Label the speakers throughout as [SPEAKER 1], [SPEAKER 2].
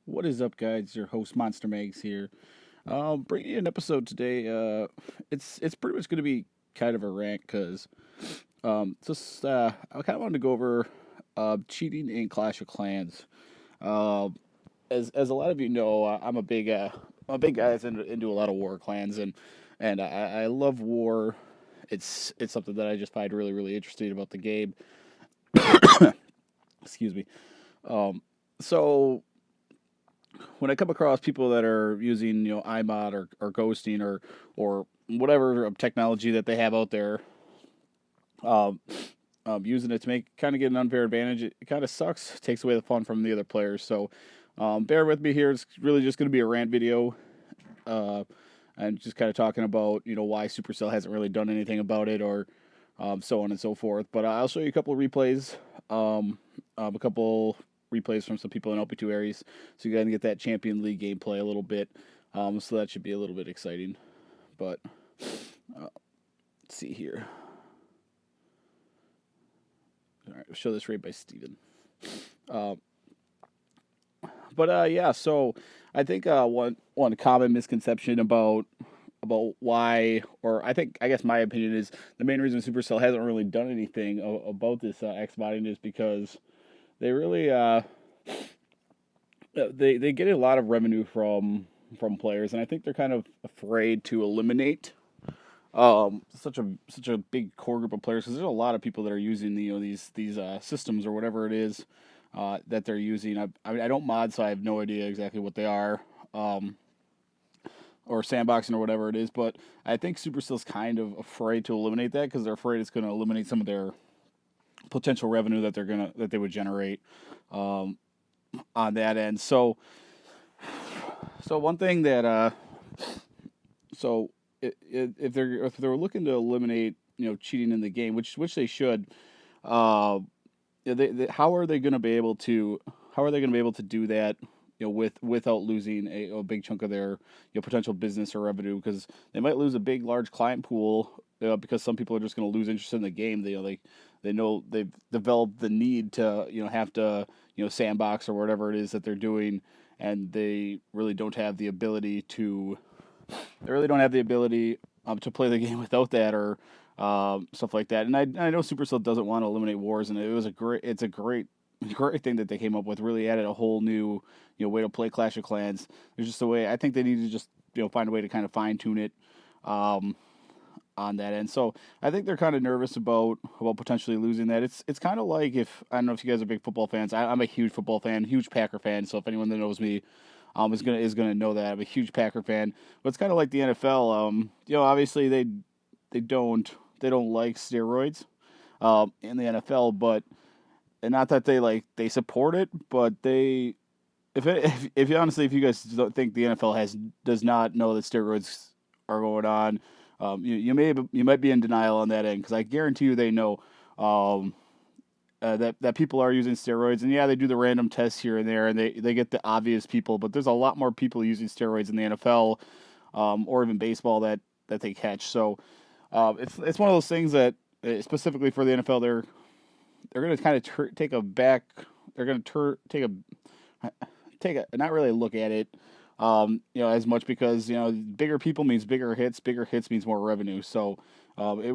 [SPEAKER 1] What is up, guys? Your host Monster Mags here. Bringing you an episode today. It's pretty much going to be kind of a rant because just I kind of wanted to go over cheating in Clash of Clans. Uh, as a lot of you know, I'm a big guy that's into a lot of war clans and I love war. It's something that I just find really interesting about the game. Excuse me. Um, so when I come across people that are using iMod or ghosting or whatever technology that they have out there, um, using it to make kind of get an unfair advantage, it kind of sucks. Takes away the fun from the other players. So bear with me here. It's really just going to be a rant video. Uh, and just kind of talking about why Supercell hasn't really done anything about it or so on and so forth. But I'll show you a couple of replays, a couple replays from some people in LP2 areas, so you guys can get that Champion League gameplay a little bit. So that should be a little bit exciting. But let's see here. All right, we'll show this rate by Steven. Uh, but yeah, so I think one common misconception about why, or I guess my opinion is the main reason Supercell hasn't really done anything about this X modding is because they really they get a lot of revenue from players, and I think they're kind of afraid to eliminate such a big core group of players because there's a lot of people that are using these systems or whatever it is that they're using. I don't mod, so I have no idea exactly what they are. Or sandboxing or whatever it is, but I think Supercell's kind of afraid to eliminate that because they're afraid it's going to eliminate some of their potential revenue that they would generate um, on that end. So one thing that so if they're looking to eliminate cheating in the game, which they should, uh, how are they going to be able to do that? Without losing a big chunk of their potential business or revenue, because they might lose a big large client pool because some people are just going to lose interest in the game. They know they've developed the need to have to sandbox or whatever it is that they're doing, and they really don't have the ability to to play the game without that or stuff like that. And I know Supercell doesn't want to eliminate wars, and it's a great thing that they came up with. Really added a whole new way to play Clash of Clans. There's just a way I think they need to just find a way to kind of fine tune it. Um, on that end. So I think they're kind of nervous about potentially losing that. It's kind of like, if I don't know if you guys are big football fans. I'm a huge football fan, huge Packer fan. So if anyone that knows me is gonna know that I'm a huge Packer fan. But it's kind of like the NFL. Obviously they don't like steroids in the NFL, but and not that they support it, but they if you honestly, if you guys don't think the NFL does not know that steroids are going on, you might be in denial on that end, because I guarantee you they know um, that people are using steroids, and yeah, they do the random tests here and there, and they get the obvious people, but there's a lot more people using steroids in the NFL or even baseball that they catch. So it's one of those things that specifically for the NFL, they're going to kind of take a back. They're going to take a not really look at it, as much, because bigger people means bigger hits. Bigger hits means more revenue. So what it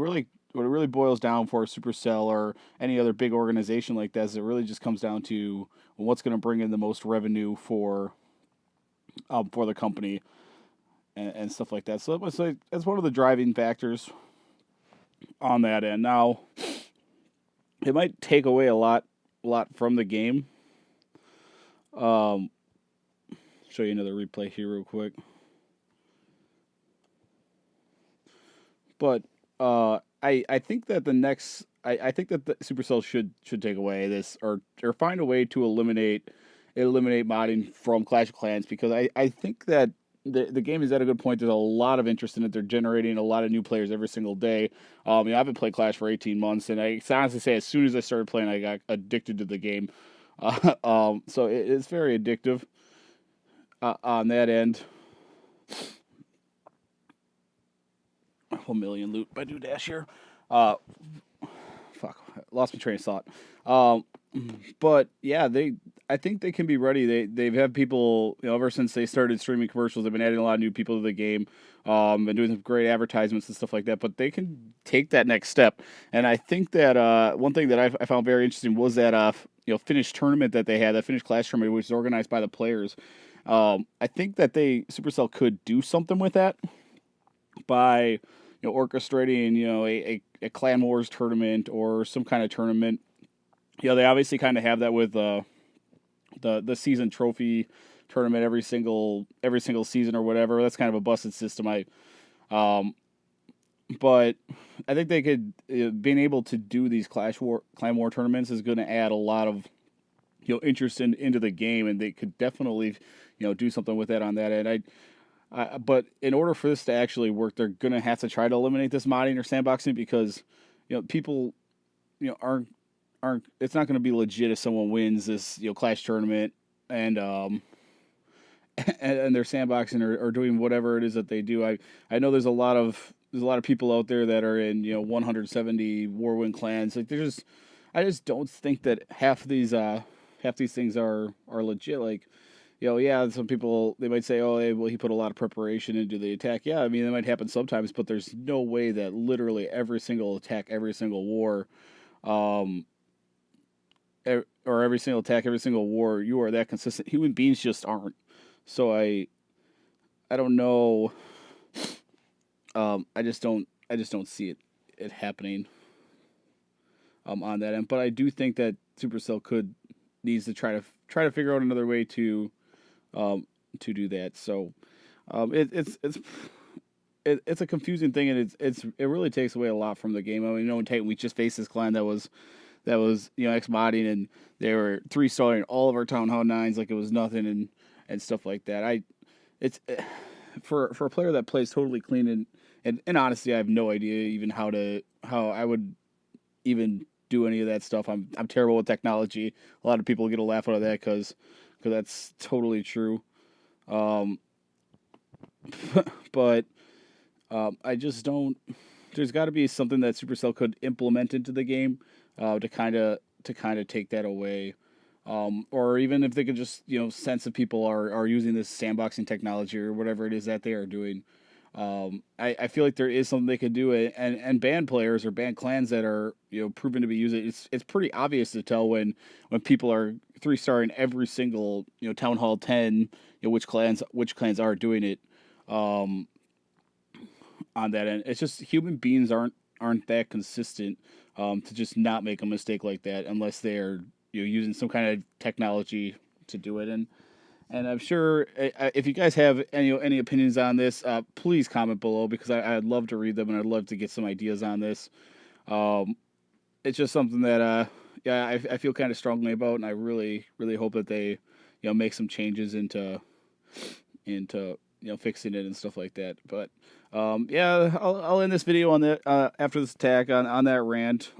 [SPEAKER 1] really boils down for Supercell or any other big organization like that is it really just comes down to what's going to bring in the most revenue for the company and stuff like that. So that's one of the driving factors on that end. Now it might take away a lot from the game. Um, Show you another replay here real quick. But I think that I think that the Supercell should take away this, or find a way to eliminate modding from Clash of Clans, because I think that the game is at a good point. There's a lot of interest in it. They're generating a lot of new players every single day. I've been playing Clash for 18 months, and I can honestly say as soon as I started playing, I got addicted to the game. So it's very addictive on that end. 1 million loot by Dash here. Uh, Fuck, lost my train of thought. But yeah, I think they can be ready. They've had people, ever since they started streaming commercials. They've been adding a lot of new people to the game, and doing some great advertisements and stuff like that. But they can take that next step, and I think that one thing that I found very interesting was that Finnish tournament that they had, that Finnish Clash tournament, which was organized by the players. I think that Supercell could do something with that by orchestrating a Clan Wars tournament or some kind of tournament. They obviously kind of have that with the season trophy tournament every single season or whatever. That's kind of a busted system. Um, but I think they could being able to do these Clan War tournaments is going to add a lot of interest into the game, and they could definitely do something with that on that end. But in order for this to actually work, they're going to have to try to eliminate this modding or sandboxing, because people aren't it's not going to be legit if someone wins this Clash tournament and and they're sandboxing or doing whatever it is that they do. I know there's a lot of people out there that are in 170 Warwind clans. Like I just don't think that half these things are legit. Like yeah, some people, they might say, oh, hey, well, he put a lot of preparation into the attack. Yeah, I mean, that might happen sometimes, but there's no way that literally every single attack, every single war, um, or every single attack, every single war, you are that consistent. Human beings just aren't. So I don't know. I just don't see it happening on that end. But I do think that Supercell could needs to try to figure out another way um, to do that. So it's a confusing thing, and it really takes away a lot from the game. I mean, in Titan, we just faced this clan that was X modding, and they were 3-starring all of our Town Hall 9s like it was nothing, and stuff like that. It's for a player that plays totally clean, and honestly, I have no idea even how I would even do any of that stuff. I'm terrible with technology. A lot of people get a laugh out of that because that's totally true. Um, but I just don't. There's got to be something that Supercell could implement into the game to kind of take that away. Or even if they could just sense if people are using this sandboxing technology or whatever it is that they are doing. I feel like there is something they could do, and ban players or ban clans that are proven to be using it. It's pretty obvious to tell when people are 3-starring every single Town Hall 10, which clans are doing it. Um, on that end. It's just human beings aren't that consistent to just not make a mistake like that unless they're using some kind of technology to do it. And I'm sure if you guys have any opinions on this, please comment below, because I'd love to read them, and I'd love to get some ideas on this. Um, it's just something that yeah, I feel kind of strongly about, and I really really hope that they make some changes into fixing it and stuff like that. But yeah, I'll end this video on that after this attack on that rant.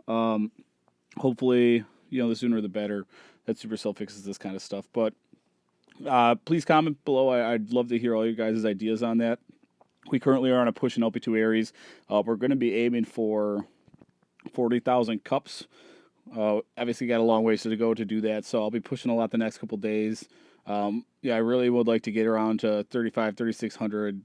[SPEAKER 1] Hopefully, the sooner the better that Supercell fixes this kind of stuff. But please comment below. I'd love to hear all you guys' ideas on that. We currently are on a push in LP2 Aries. We're going to be aiming for 40,000 cups. Obviously, got a long ways to go to do that, so I'll be pushing a lot the next couple days. Yeah, I really would like to get around to 3,600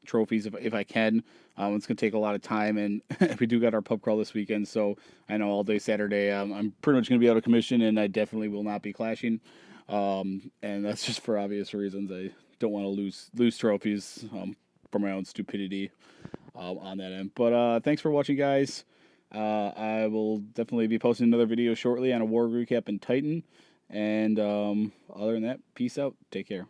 [SPEAKER 1] trophies if I can. It's going to take a lot of time, and we do got our pub crawl this weekend, so I know all day Saturday I'm pretty much going to be out of commission, and I definitely will not be clashing. And that's just for obvious reasons. I don't want to lose trophies for my own stupidity on that end. But thanks for watching, guys. I will definitely be posting another video shortly on a war recap in Titan. And other than that, peace out. Take care.